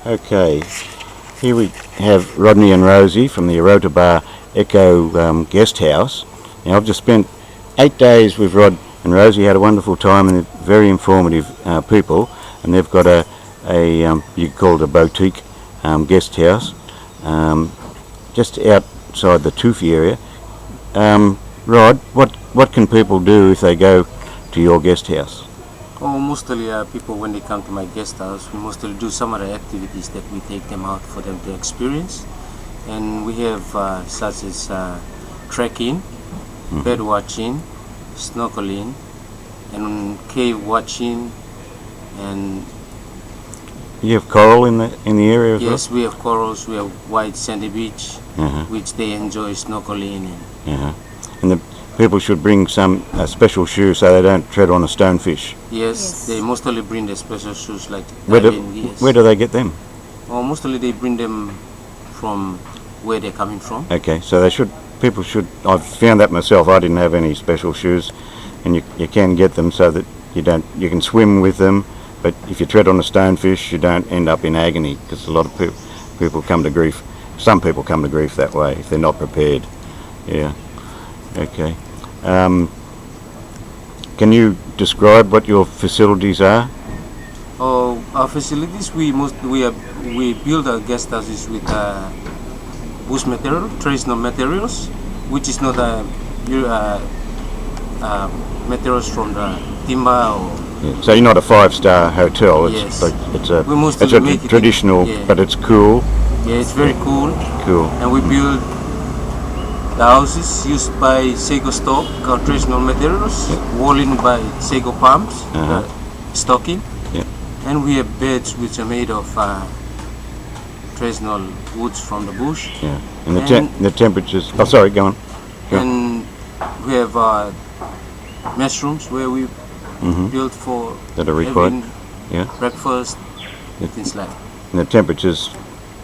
Okay, here we have Rodney and Rosey from the Alotau Echo Guest House. Now I've just spent 8 days with Rod and Rosey, had a wonderful time, and they're very informative people, and they've got a you could call it a boutique guest house just outside the Tufi area. Rod, what can people do if they go to your guest house? Oh, mostly people, when they come to my guest house, we mostly do some of the activities that we take them out for them to experience. And we have such as trekking, bird watching, snorkeling, and cave watching. And you have coral in the area as well? Yes, we have corals. We have white sandy beach, which they enjoy snorkeling in. And the people should bring some special shoes so they don't tread on a stonefish. Yes, they mostly bring the special shoes like where do they get them? Oh, mostly they bring them from where they're coming from. Okay, so people should. I've found that myself. I didn't have any special shoes, and you can get them so that you can swim with them. But if you tread on a stonefish, you don't end up in agony, because a lot of people come to grief. Some people come to grief that way if they're not prepared. Yeah. Okay. Can you describe what your facilities are? Oh, our facilities, we build our guest houses with bush material, traditional materials, which is not materials from the timber or. Yeah. So you're not a 5-star hotel. Yes. It's a traditional, but it's cool. Yeah, it's very cool. Cool. And we build the houses used by sago stock, our traditional materials, walling by sago palms, stocking. Yeah. And we have beds which are made of traditional woods from the bush. Yeah. And the temperatures. Oh, sorry, go on. And we have mushrooms where we built for that are required. Breakfast, things like that. And the temperatures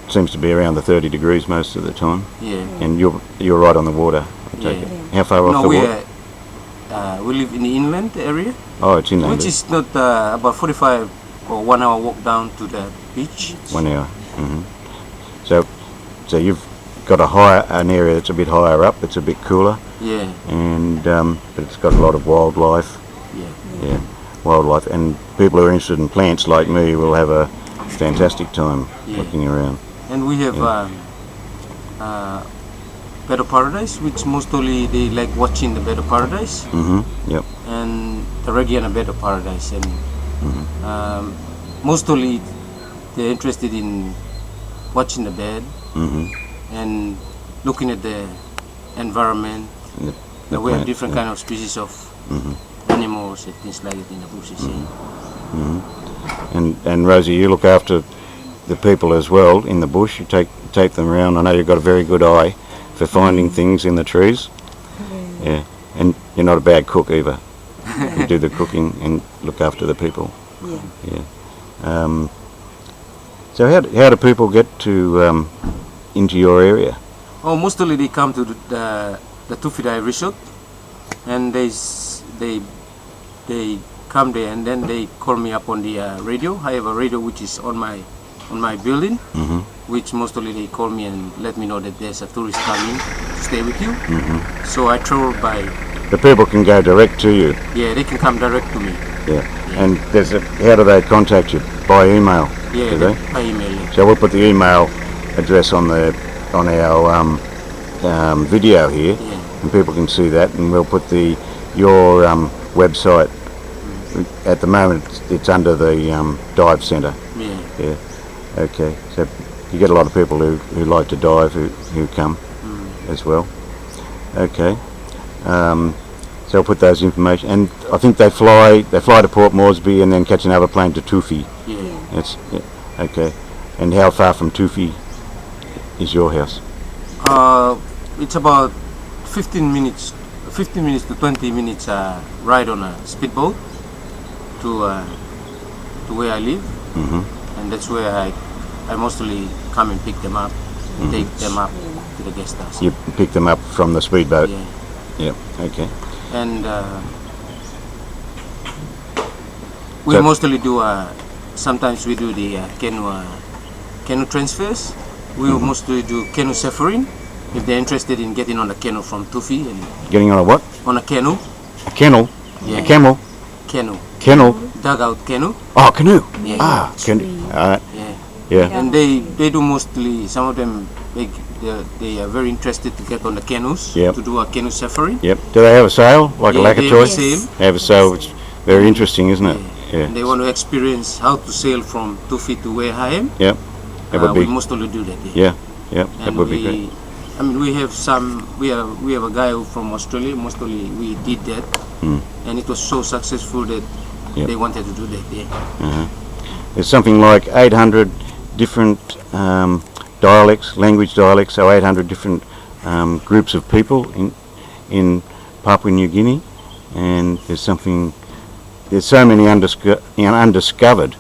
seems to be around the 30 degrees most of the time. Yeah. And you're right on the water, I take it. How far off the water? We live in the inland area. Oh, it's inland. Which is not about 45 or 1 hour walk down to the beach. 1 hour. So you've got an area that's a bit higher up. It's a bit cooler. Yeah. And but it's got a lot of wildlife. Yeah. Wildlife, and people who are interested in plants like me will have a fantastic time looking around. And we have Bird of Paradise, which mostly they like watching the Bird of Paradise. Yep. And the regular Bird of Paradise, and mostly they're interested in watching the bird and looking at the environment. We have different kind of species of animals and things like that in the bushes. And Rosey, you look after the people as well in the bush. You take them around. I know you've got a very good eye for finding things in the trees. Yeah, and you're not a bad cook either. You do the cooking and look after the people. Yeah. So how do people get to into your area? Oh, mostly they come to the Tufi Resort, and they come there, and then they call me up on the radio. I have a radio which is on my building, which mostly they call me and let me know that there's a tourist coming to stay with you. So I travel by. The people can go direct to you. Yeah, they can come direct to me. Yeah. And how do they contact you? By email? Yeah, by email. Yeah. So we'll put the email address on our video here, and people can see that, and we'll put your website. At the moment, it's under the dive centre. Yeah. Okay. So you get a lot of people who like to dive who come as well. Okay. So I'll put those information, and I think they fly to Port Moresby and then catch another plane to Tufi. Okay. And how far from Tufi is your house? It's about 15 minutes to 20 minutes ride on a speedboat to where I live, and that's where I mostly come and pick them up and take them up to the guest house. You pick them up from the speedboat? Yeah. Okay. And we mostly do, sometimes we do the canoe canoe transfers. We will mostly do canoe safari if they're interested in getting on a canoe from Tufi and Getting on a what? on a canoe. A kennel? Yeah. A camel? Canoe. Kennel? Dugout canoe. Oh, canoe. Yeah. Ah, canoe. Alright. Yeah. Yeah. And they do mostly, some of them, they are very interested to get on the canoes, Yep. to do a canoe safari. Yep. Do they have a sail? Like a Yeah, lacquer they toy? have a sail. They have a sail, which is very interesting, isn't it? Yeah. And they want to experience how to sail from Tufi to where I am. Yep. That would We be, mostly do that. yeah. Yep. That And would be great. I mean, we have some. We have a guy from Australia. Mostly we did that, and it was so successful that Yep. they wanted to do that. Yeah. There's something like 800 different dialects, language dialects, so 800 different groups of people in Papua New Guinea, and there's so many undiscovered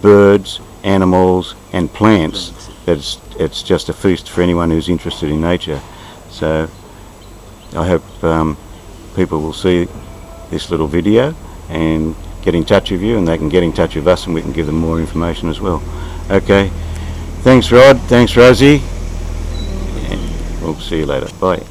birds, animals and plants that it's just a feast for anyone who's interested in nature. So I hope people will see this little video and get in touch with you, and they can get in touch with us and we can give them more information as well. Okay, thanks Rod, thanks Rosey, and we'll see you later. Bye.